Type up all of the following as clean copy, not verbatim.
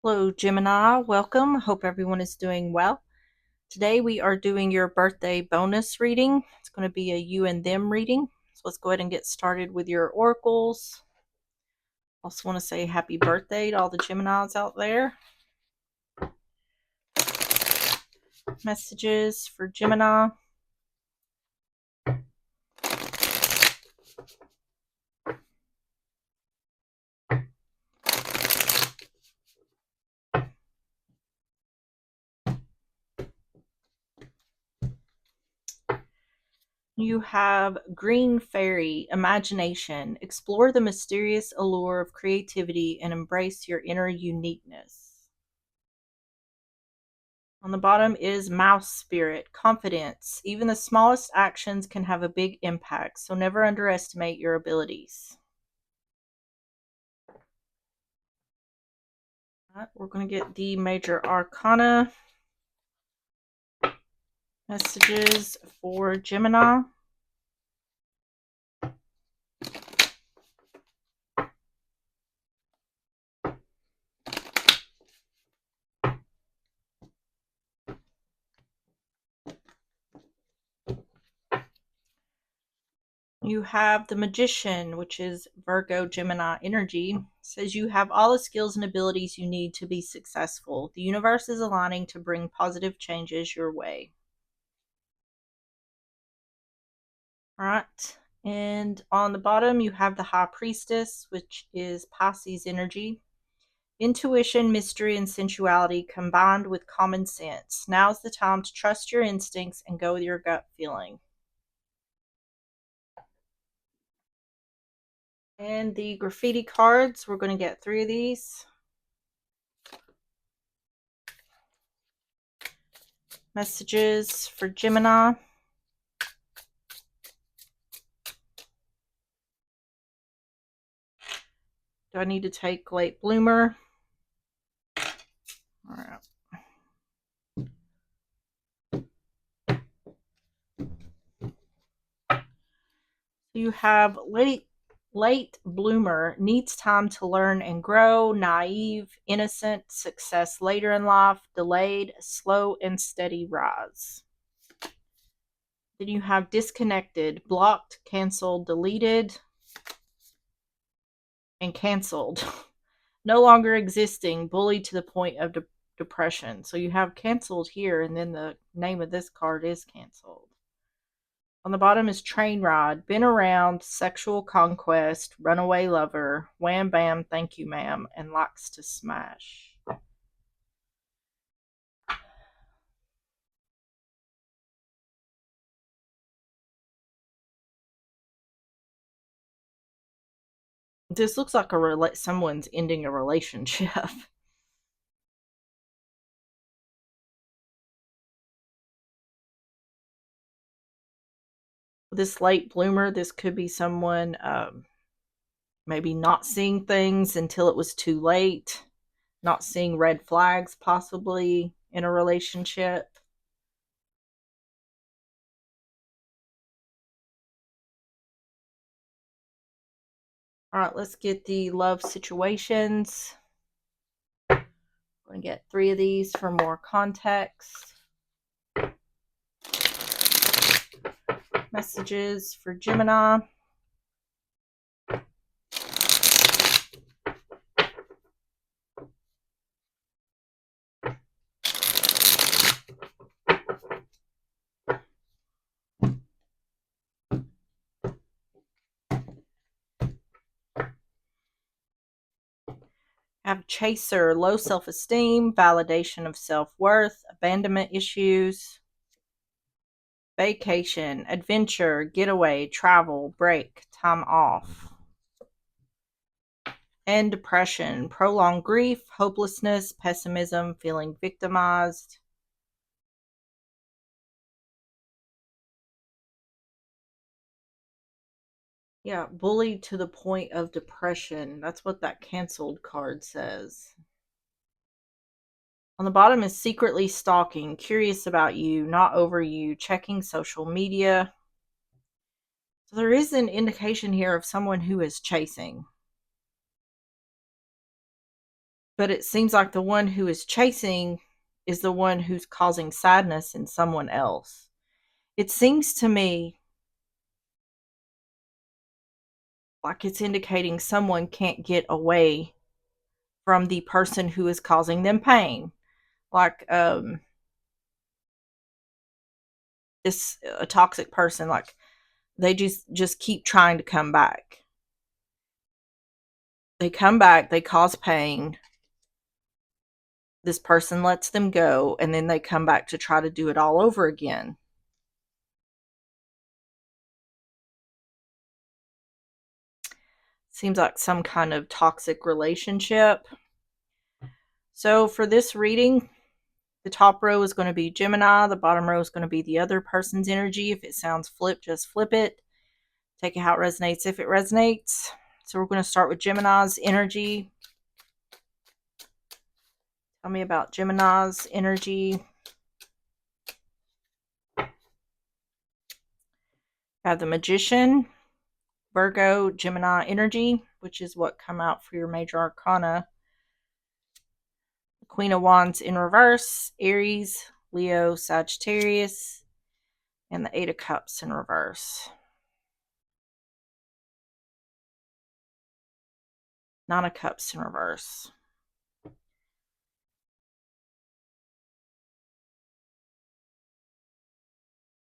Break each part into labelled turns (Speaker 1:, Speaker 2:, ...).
Speaker 1: Hello, Gemini. Welcome. Hope everyone is doing well. Today we are doing your birthday bonus reading. It's going to be a you and them reading. So let's go ahead and get started with your oracles. Also want to say happy birthday to all the Geminis out there. Messages for Gemini. You have Green Fairy, Imagination. Explore the mysterious allure of creativity and embrace your inner uniqueness. On the bottom is Mouse Spirit, Confidence. Even the smallest actions can have a big impact, so never underestimate your abilities. All right, we're going to get the Major Arcana messages for Gemini. You have the Magician, which is Virgo Gemini energy. It says you have all the skills and abilities you need to be successful. The universe is aligning to bring positive changes your way. All right. And on the bottom, you have the High Priestess, which is Pisces energy. Intuition, mystery, and sensuality combined with common sense. Now's the time to trust your instincts and go with your gut feeling. And the graffiti cards, we're going to get 3 of these. Messages for Gemini. Do I need to take late bloomer? All right. You have late bloomer, needs time to learn and grow, naive, innocent, success later in life, delayed, slow and steady rise. Then you have disconnected, blocked, canceled, deleted, and canceled. No longer existing, bullied to the point of depression. So you have canceled here, and then the name of this card is canceled. On the bottom is train ride, been around, sexual conquest, runaway lover, wham bam, thank you ma'am, and likes to smash. This looks like someone's ending a relationship. This late bloomer, this could be someone maybe not seeing things until it was too late, not seeing red flags possibly in a relationship. All right, let's get the love situations. I'm going to get 3 of these for more context. Messages for Gemini. Have chaser, low self-esteem, validation of self-worth, abandonment issues, vacation, adventure, getaway, travel, break, time off. And depression, prolonged grief, hopelessness, pessimism, feeling victimized. Yeah, bullied to the point of depression. That's what that canceled card says. On the bottom is secretly stalking, curious about you, not over you, checking social media. So there is an indication here of someone who is chasing. But it seems like the one who is chasing is the one who's causing sadness in someone else. It seems to me like it's indicating someone can't get away from the person who is causing them pain. Like this a toxic person, like they just keep trying to come back. They come back, they cause pain. This person lets them go, and then they come back to try to do it all over again. Seems like some kind of toxic relationship. So for this reading, the top row is going to be Gemini. The bottom row is going to be the other person's energy. If it sounds flip, just flip it. Take it how it resonates if it resonates. So we're going to start with Gemini's energy. Tell me about Gemini's energy. Have the Magician, Virgo, Gemini energy, which is what come out for your major arcana. Queen of Wands in reverse, Aries, Leo, Sagittarius, and the Eight of Cups in reverse. Nine of Cups in reverse.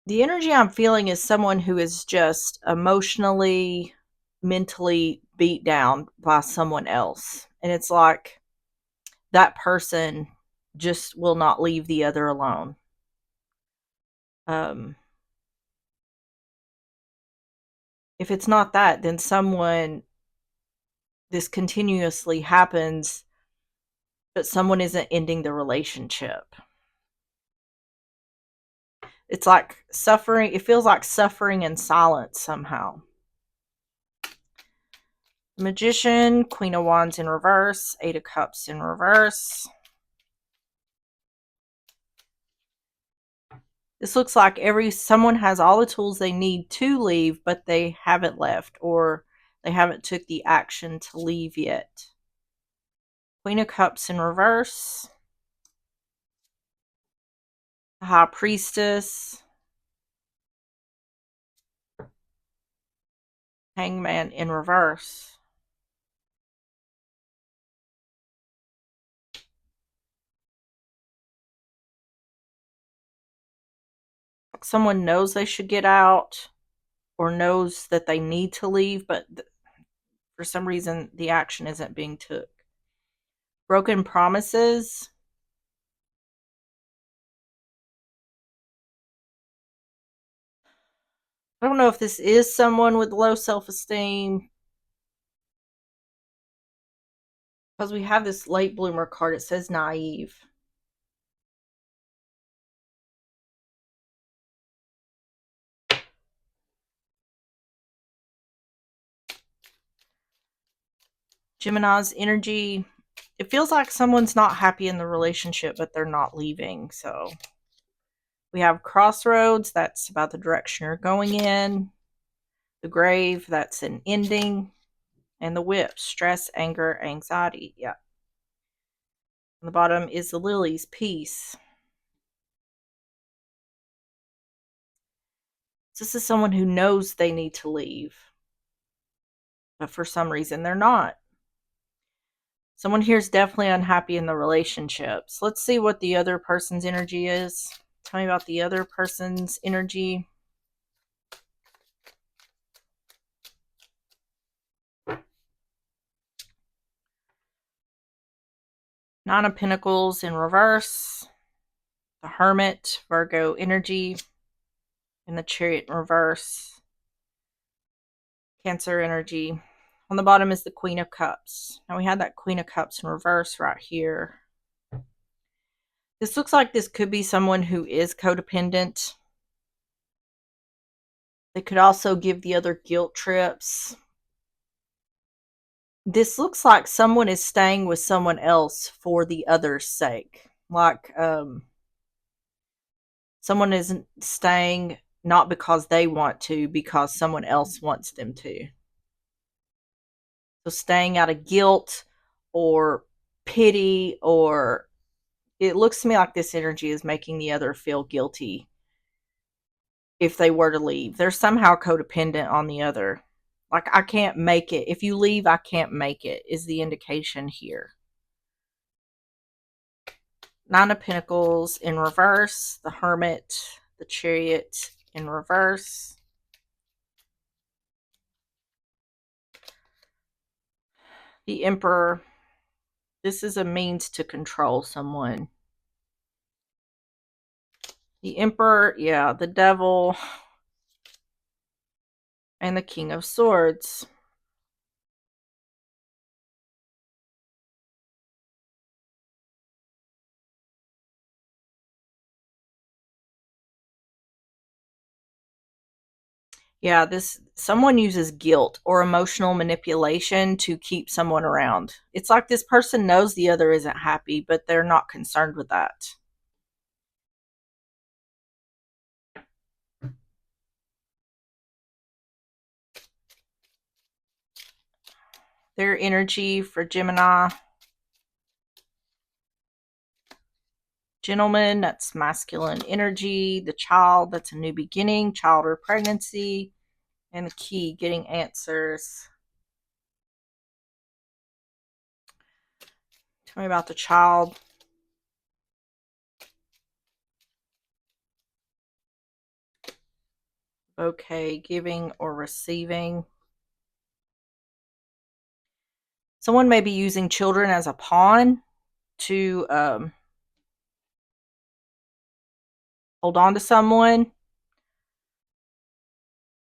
Speaker 1: The energy I'm feeling is someone who is just emotionally, mentally beat down by someone else. And it's like that person just will not leave the other alone. If it's not that, then this continuously happens, but someone isn't ending the relationship. It's like suffering. It feels like suffering in silence somehow. Magician, Queen of Wands in reverse, Eight of Cups in reverse. This looks like someone has all the tools they need to leave, but they haven't left, or they haven't took the action to leave yet. Queen of Cups in reverse. High Priestess. Hangman in reverse. Someone knows they should get out or knows that they need to leave, but for some reason the action isn't being took. Broken promises. I don't know if this is someone with low self-esteem, because we have this late bloomer card. It says naive. Gemini's energy. It feels like someone's not happy in the relationship, but they're not leaving. So we have Crossroads. That's about the direction you're going in. The Grave. That's an ending. And the Whip. Stress, anger, anxiety. Yeah. On the bottom is the Lilies. Peace. This is someone who knows they need to leave, but for some reason they're not. Someone here is definitely unhappy in the relationships. Let's see what the other person's energy is. Tell me about the other person's energy. Nine of Pentacles in reverse. The Hermit, Virgo energy. And the Chariot in reverse. Cancer energy. On the bottom is the Queen of Cups. Now we had that Queen of Cups in reverse right here. This looks like this could be someone who is codependent. They could also give the other guilt trips. This looks like someone is staying with someone else for the other's sake. Like someone isn't staying not because they want to, because someone else wants them to. So staying out of guilt or pity, or it looks to me like this energy is making the other feel guilty if they were to leave. They're somehow codependent on the other. Like, I can't make it. If you leave, I can't make it, is the indication here. Nine of Pentacles in reverse, the Hermit, the Chariot in reverse. The Emperor. This is a means to control someone. The Emperor, yeah, the Devil, and the King of Swords. Yeah, this someone uses guilt or emotional manipulation to keep someone around. It's like this person knows the other isn't happy, but they're not concerned with that. Their energy for Gemini. Gentleman, that's masculine energy. The Child, that's a new beginning, child or pregnancy. And the Key, getting answers. Tell me about the Child. Okay, giving or receiving. Someone may be using children as a pawn to hold on to someone.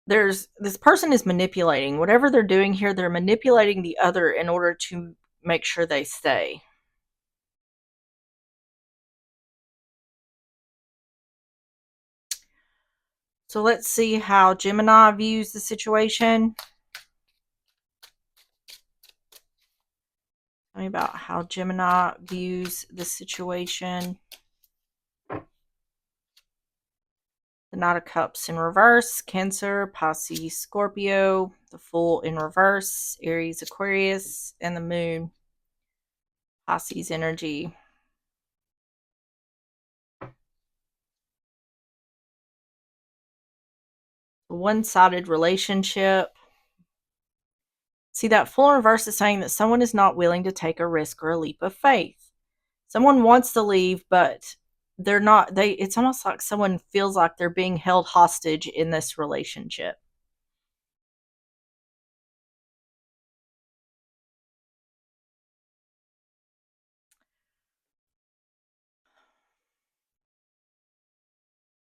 Speaker 1: This person is manipulating. Whatever they're doing here, they're manipulating the other in order to make sure they stay. So let's see how Gemini views the situation. Tell me about how Gemini views the situation. The Knight of Cups in reverse, Cancer, Pisces, Scorpio, the Fool in reverse, Aries, Aquarius, and the Moon, Pisces energy. A one-sided relationship. See, that Fool in reverse is saying that someone is not willing to take a risk or a leap of faith. Someone wants to leave, but they're not. It's almost like someone feels like they're being held hostage in this relationship.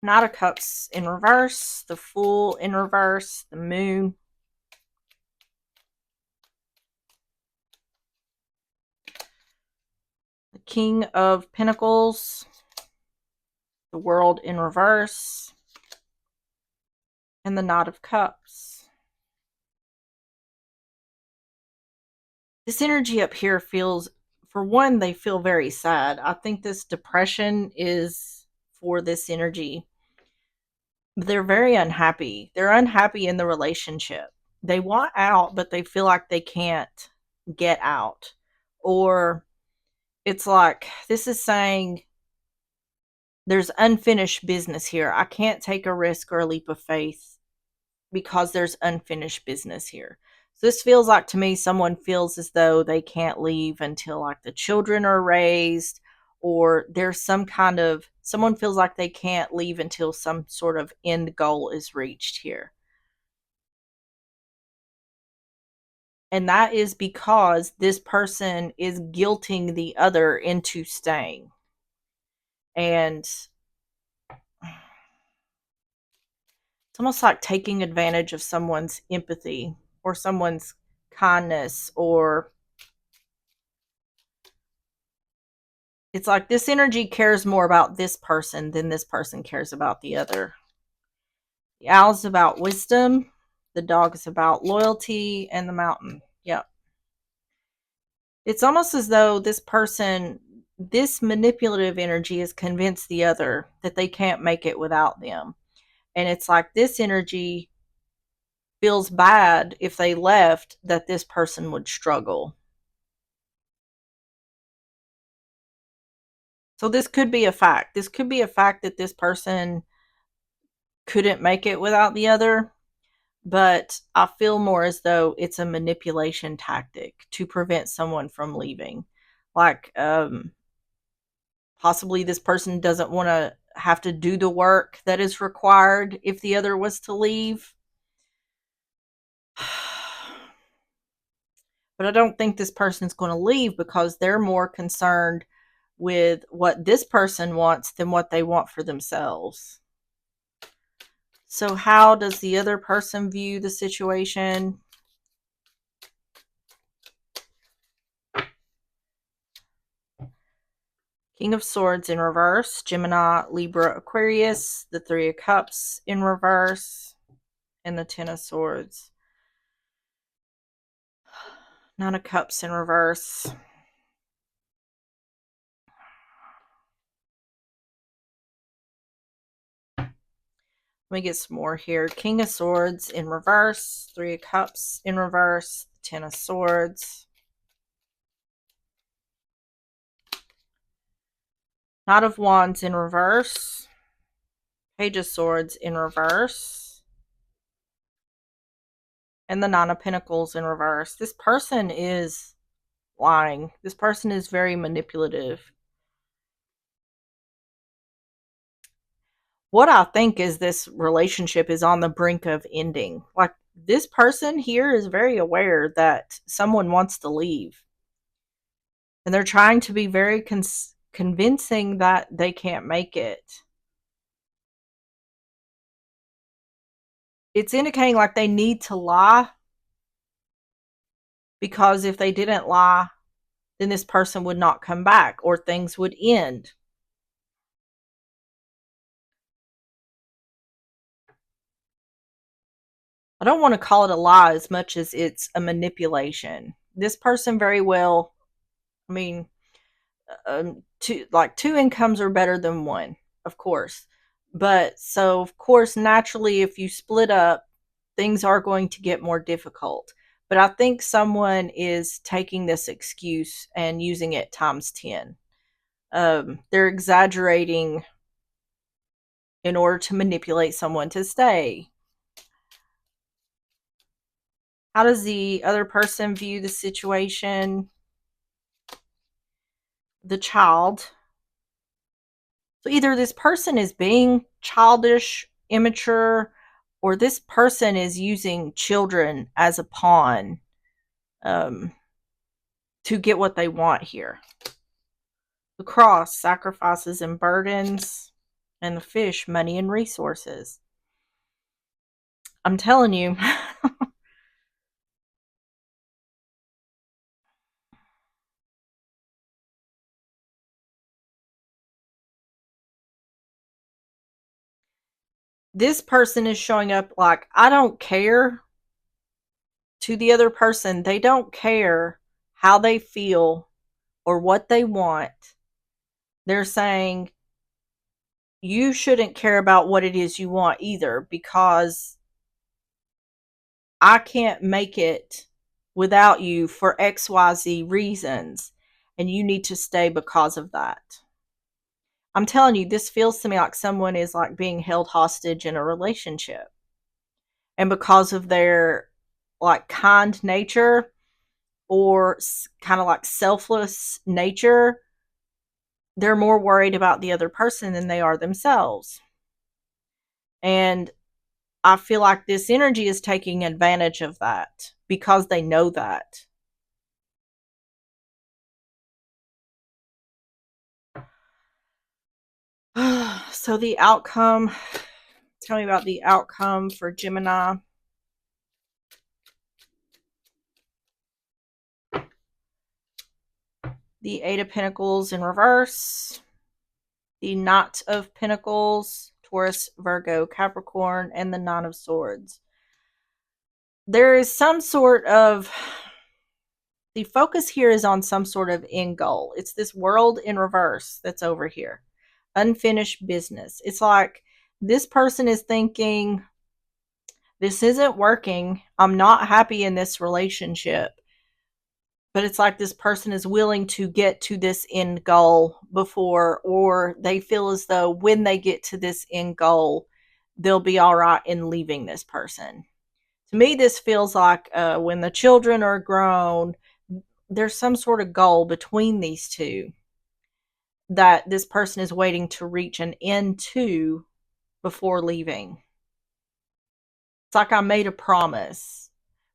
Speaker 1: Knight of Cups in reverse, the Fool in reverse, the Moon. The King of Pentacles, the World in reverse, and the Knight of Cups. This energy up here feels, for one, they feel very sad. I think this depression is for this energy. They're very unhappy. They're unhappy in the relationship. They want out, but they feel like they can't get out. Or it's like this is saying there's unfinished business here. I can't take a risk or a leap of faith because there's unfinished business here. So this feels like, to me, someone feels as though they can't leave until like the children are raised, or there's some kind of, someone feels like they can't leave until some sort of end goal is reached here. And that is because this person is guilting the other into staying. And it's almost like taking advantage of someone's empathy or someone's kindness, or it's like this energy cares more about this person than this person cares about the other. The owl is about wisdom, the dog is about loyalty, and the mountain. Yep. It's almost as though this person, this manipulative energy, has convinced the other that they can't make it without them. And it's like this energy feels bad if they left, that this person would struggle. So this could be a fact. This could be a fact that this person couldn't make it without the other, but I feel more as though it's a manipulation tactic to prevent someone from leaving. Like, possibly this person doesn't want to have to do the work that is required if the other was to leave. But I don't think this person's going to leave because they're more concerned with what this person wants than what they want for themselves. So, how does the other person view the situation? King of Swords in reverse, Gemini, Libra, Aquarius, the Three of Cups in reverse, and the Ten of Swords. Nine of Cups in reverse. Let me get some more here. King of Swords in reverse, Three of Cups in reverse, Ten of Swords. Knight of Wands in reverse, Page of Swords in reverse, and the Nine of Pentacles in reverse. This person is lying. This person is very manipulative. What I think is this relationship is on the brink of ending. Like, this person here is very aware that someone wants to leave. And they're trying to be very convincing that they can't make it. It's indicating like they need to lie, because if they didn't lie, then this person would not come back or things would end. I don't want to call it a lie as much as it's a manipulation. This person very well, I mean, two incomes are better than one, of course. But so of course, naturally, if you split up, things are going to get more difficult. But I think someone is taking this excuse and using it times 10. They're exaggerating in order to manipulate someone to stay. How does the other person view the situation? The child. So either this person is being childish, immature, or this person is using children as a pawn um, to get what they want here. The cross, sacrifices and burdens, and the fish, money and resources. I'm telling you, this person is showing up like, I don't care, to the other person. They don't care how they feel or what they want. They're saying, you shouldn't care about what it is you want either, because I can't make it without you for XYZ reasons, and you need to stay because of that. I'm telling you, this feels to me like someone is like being held hostage in a relationship. And because of their like kind nature or kind of like selfless nature, they're more worried about the other person than they are themselves. And I feel like this energy is taking advantage of that because they know that. So the outcome, tell me about the outcome for Gemini. The Eight of Pentacles in reverse, the Knight of Pentacles, Taurus, Virgo, Capricorn, and the Nine of Swords. There is some sort of, the focus here is on some sort of end goal. It's this world in reverse that's over here. Unfinished business. It's like this person is thinking, this isn't working. I'm not happy in this relationship. But it's like this person is willing to get to this end goal before, or they feel as though when they get to this end goal, they'll be all right in leaving this person. To me, this feels like when the children are grown, there's some sort of goal between these two that this person is waiting to reach an end to before leaving. It's like I made a promise,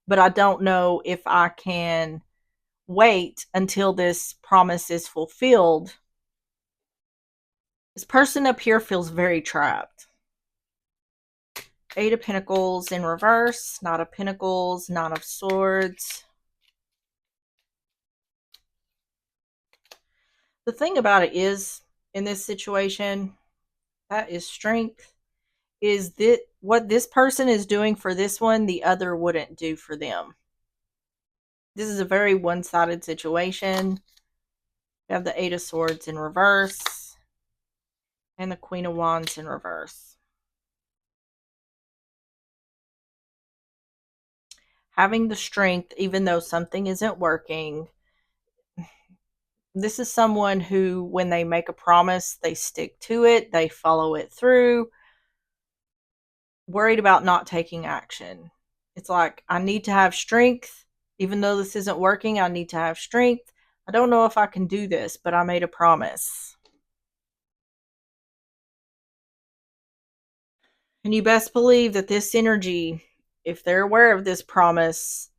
Speaker 1: but I don't know if I can wait until this promise is fulfilled. This person up here feels very trapped. Eight of Pentacles in reverse, Knight of Pentacles, Nine of Swords. The thing about it is, in this situation, that is strength, is that what this person is doing for this one, the other wouldn't do for them. This is a very one-sided situation. We have the Eight of Swords in reverse and the Queen of Wands in reverse. Having the strength, even though something isn't working. This is someone who, when they make a promise, they stick to it, they follow it through, worried about not taking action. It's like, I need to have strength. Even though this isn't working, I need to have strength. I don't know if I can do this, but I made a promise. And you best believe that this energy, if they're aware of this promise,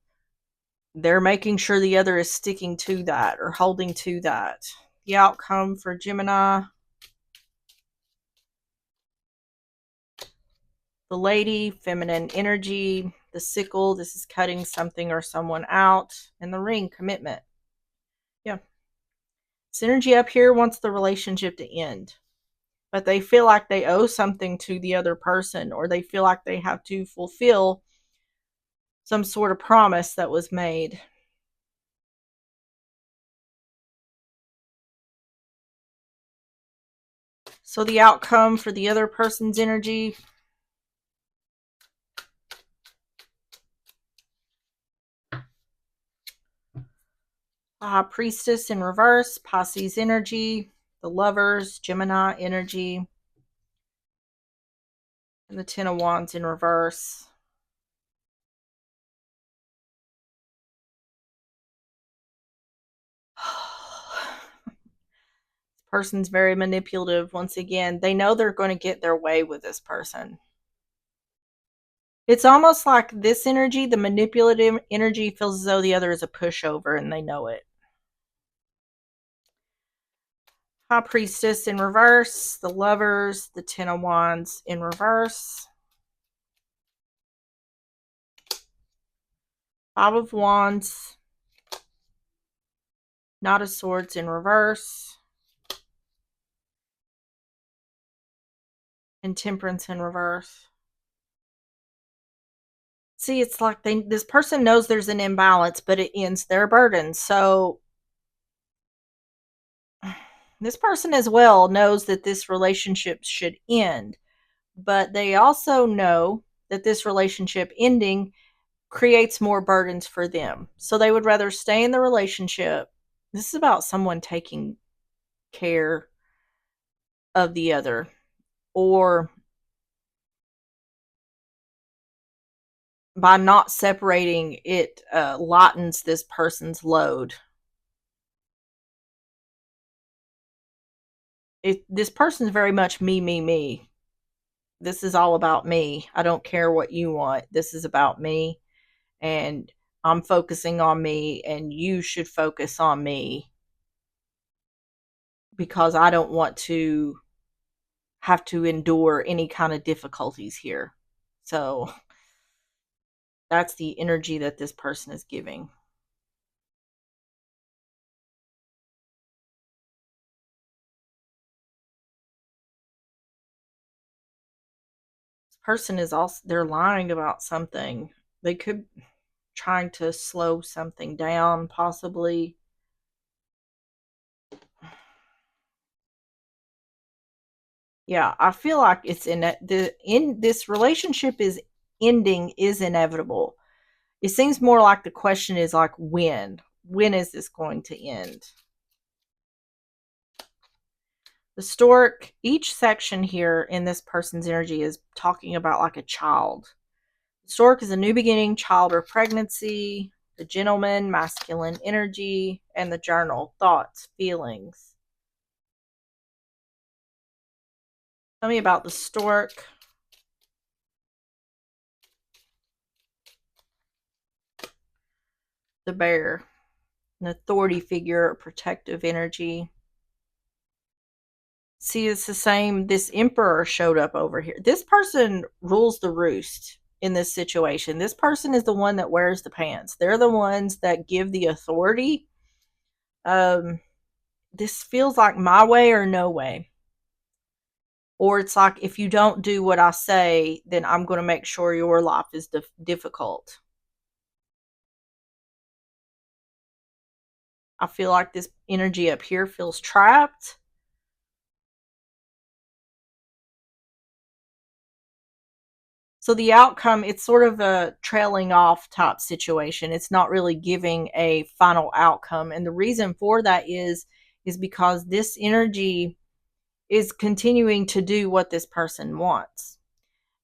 Speaker 1: they're making sure the other is sticking to that or holding to that. The outcome for Gemini. The Lady, feminine energy. The Sickle, this is cutting something or someone out. And the Ring, commitment. Yeah. This energy up here wants the relationship to end. But they feel like they owe something to the other person, or they feel like they have to fulfill some sort of promise that was made. So the outcome for the other person's energy. Priestess in reverse, Pisces energy, the Lovers, Gemini energy, and the Ten of Wands in reverse. Person's very manipulative. Once again, they know they're going to get their way with this person. It's almost like this energy, the manipulative energy, feels as though the other is a pushover and they know it. High Priestess in reverse, the Lovers, the Ten of Wands in reverse. Five of Wands, Knight of Swords in reverse, and Temperance in reverse. See, it's like this person knows there's an imbalance, but it ends their burden. So this person as well knows that this relationship should end, but they also know that this relationship ending creates more burdens for them. So they would rather stay in the relationship. This is about someone taking care of the other, or by not separating, it lightens this person's load. This person's very much me, me, me. This is all about me. I don't care what you want. This is about me, and I'm focusing on me, and you should focus on me, because I don't want to have to endure any kind of difficulties here. So that's the energy that this person is giving. This person is also, they're lying about something. They could trying to slow something down, possibly. Yeah, I feel like it's in this relationship is ending is inevitable. It seems more like the question is like when. when is this going to end? The stork, each section here in this person's energy is talking about like a child. The stork is a new beginning, child or pregnancy, the gentleman, masculine energy, and the journal, thoughts, feelings. Tell me about the stork. The bear, an authority figure, protective energy. See, it's the same. This emperor showed up over here. This person rules the roost in this situation. This person is the one that wears the pants. They're the ones that give the authority. This feels like my way or no way. Or it's like, if you don't do what I say, then I'm going to make sure your life is difficult. I feel like this energy up here feels trapped. So the outcome, it's sort of a trailing off type situation. It's not really giving a final outcome. And the reason for that is because this energy is continuing to do what this person wants.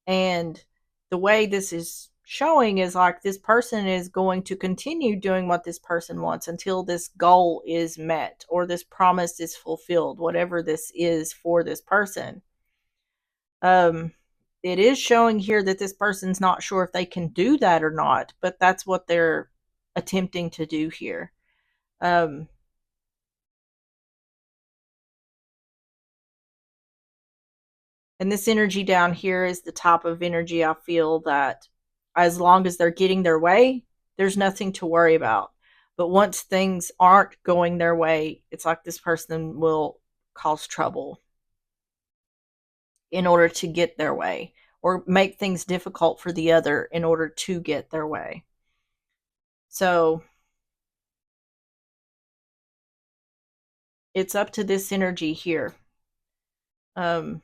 Speaker 1: And the way this is showing is like this person is going to continue doing what this person wants until this goal is met or this promise is fulfilled, whatever this is for this person. It is showing here that this person's not sure if they can do that or not, but that's what they're attempting to do here. And this energy down here is the type of energy I feel that as long as they're getting their way, there's nothing to worry about. But once things aren't going their way, it's like this person will cause trouble in order to get their way, or make things difficult for the other in order to get their way. So it's up to this energy here. I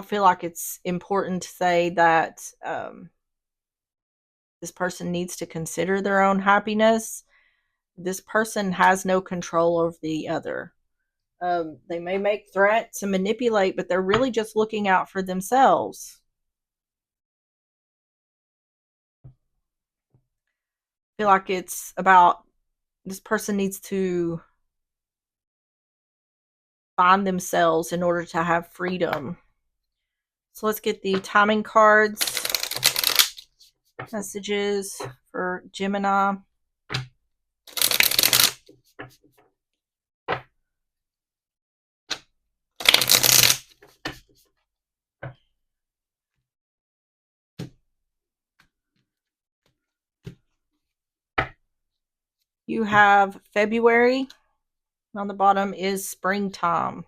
Speaker 1: feel like it's important to say that this person needs to consider their own happiness. This person has no control over the other. They may make threats and manipulate, but they're really just looking out for themselves. I feel like it's about this person needs to find themselves in order to have freedom. So let's get the timing cards, messages for Gemini. You have February. On the bottom is springtime.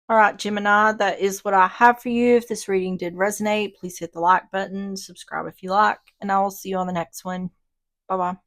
Speaker 1: All right, Gemini, that is what I have for you. If this reading did resonate, please hit the like button, subscribe if you like, and I will see you on the next one. Bye-bye.